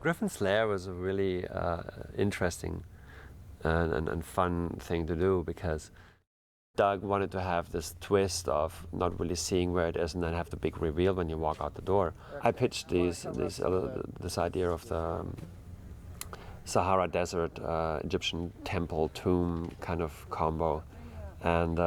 Griffin's lair was a really interesting and fun thing to do, because Doug wanted to have this twist of not really seeing where it is and then have the big reveal when you walk out the door. I pitched this idea of the Sahara Desert Egyptian temple tomb kind of combo, and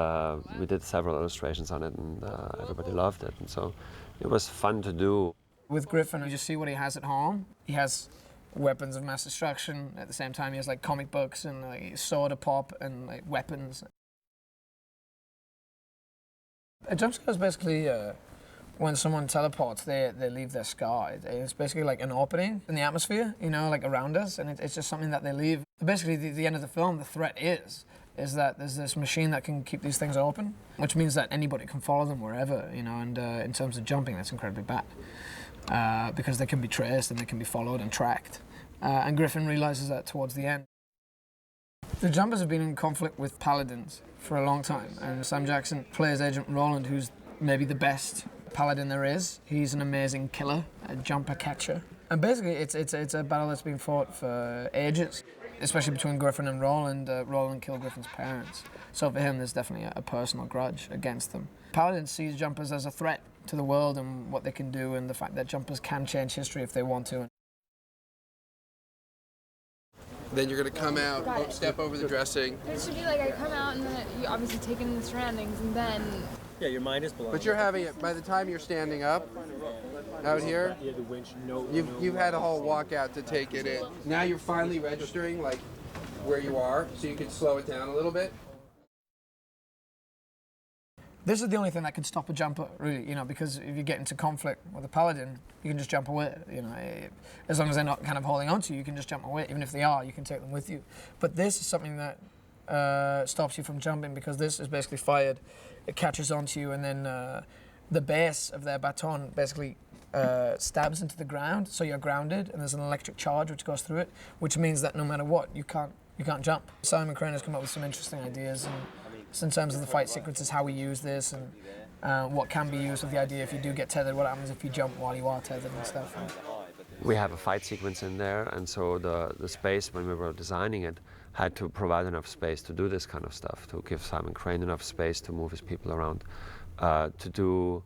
we did several illustrations on it, and everybody loved it, and so it was fun to do. With Griffin, you just see what he has at home. He has weapons of mass destruction. At the same time, he has like comic books and like soda pop and like weapons. A jump scare is basically when someone teleports, they leave their scar. It's basically like an opening in the atmosphere, you know, like around us, and it's just something that they leave. Basically, the end of the film, the threat is that there's this machine that can keep these things open, which means that anybody can follow them wherever, you know, and in terms of jumping, that's incredibly bad. Because they can be traced and they can be followed and tracked. And Griffin realizes that towards the end. The jumpers have been in conflict with paladins for a long time, and Sam Jackson plays Agent Roland, who's maybe the best paladin there is. He's an amazing killer, a jumper catcher. And basically it's a battle that's been fought for ages, especially between Griffin and Roland. Roland killed Griffin's parents, so for him there's definitely a personal grudge against them. Paladin sees jumpers as a threat to the world and what they can do, and the fact that jumpers can change history if they want to. Then you're going to come out, step over the dressing. It should be like I come out and then you obviously take in the surroundings and then... Yeah, your mind is blown. But you're having it, by the time you're standing up out here, you've had a whole walkout to take it in. Now you're finally registering like where you are, so you can slow it down a little bit. This is the only thing that can stop a jumper, really, you know, because if you get into conflict with a paladin, you can just jump away, you know. As long as they're not kind of holding on to you, you can just jump away. Even if they are, you can take them with you. But this is something that stops you from jumping, because this is basically fired. It catches onto you, and then the base of their baton basically stabs into the ground, so you're grounded, and there's an electric charge which goes through it, which means that no matter what, you can't jump. Simon Crane has come up with some interesting ideas, and in terms of the fight sequences, how we use this, and what can be used with the idea if you do get tethered, what happens if you jump while you are tethered and stuff. We have a fight sequence in there, and so the space, when we were designing it, had to provide enough space to do this kind of stuff, to give Simon Crane enough space to move his people around, to do,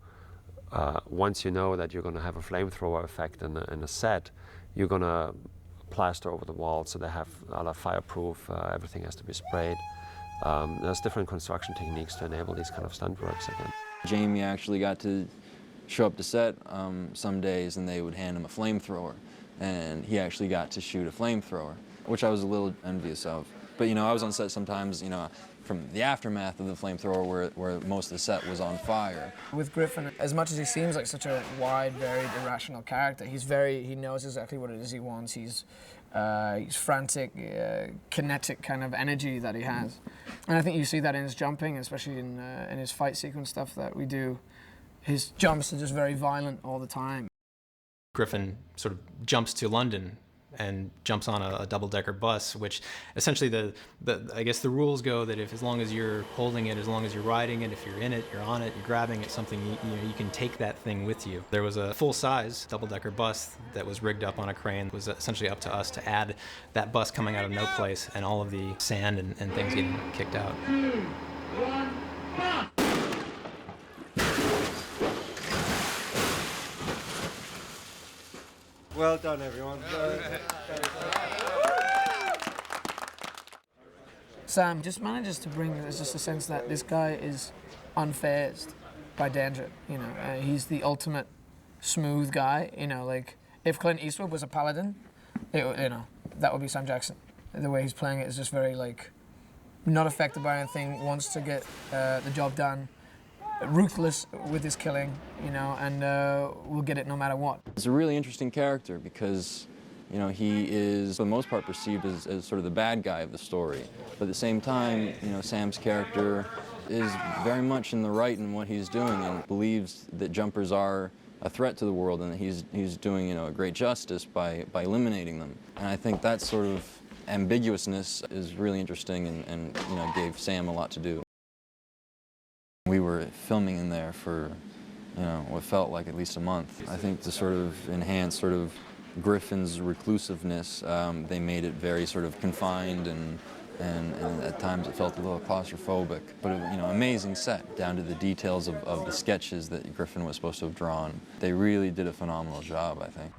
once you know that you're going to have a flamethrower effect in a set, you're going to plaster over the walls so they have a lot of fireproof, everything has to be sprayed. There's different construction techniques to enable these kind of stunt works again. Jamie actually got to show up to set some days, and they would hand him a flamethrower, and he actually got to shoot a flamethrower, which I was a little envious of. But you know, I was on set sometimes, you know, from the aftermath of the flamethrower where most of the set was on fire. With Griffin, as much as he seems like such a wide, varied, irrational character, he knows exactly what it is he wants. He's frantic, kinetic kind of energy that he has. And I think you see that in his jumping, especially in his fight sequence stuff that we do. His jumps are just very violent all the time. Griffin sort of jumps to London and jumps on a double-decker bus, which essentially I guess the rules go that if, as long as you're holding it, as long as you're riding it, if you're in it, you're on it, you're grabbing it, something, you can take that thing with you. There was a full-size double-decker bus that was rigged up on a crane. It was essentially up to us to add that bus coming out of no place and all of the sand and things getting kicked out. 2, 1, now! Well done, everyone. Sam just manages to bring, there's just a sense that this guy is unfazed by danger. You know, he's the ultimate smooth guy. You know, like if Clint Eastwood was a paladin, you know, that would be Sam Jackson. The way he's playing it is just very like not affected by anything, wants to get the job done, ruthless with his killing, you know, and will get it no matter what. It's a really interesting character because, you know, he is, for the most part, perceived as sort of the bad guy of the story. But at the same time, you know, Sam's character is very much in the right in what he's doing and believes that jumpers are a threat to the world and that he's doing, you know, a great justice by eliminating them. And I think that sort of ambiguousness is really interesting and you know, gave Sam a lot to do. We were filming in there for, you know, what felt like at least a month. I think to sort of enhance sort of Griffin's reclusiveness, they made it very sort of confined and at times it felt a little claustrophobic. But amazing set, down to the details of the sketches that Griffin was supposed to have drawn. They really did a phenomenal job, I think.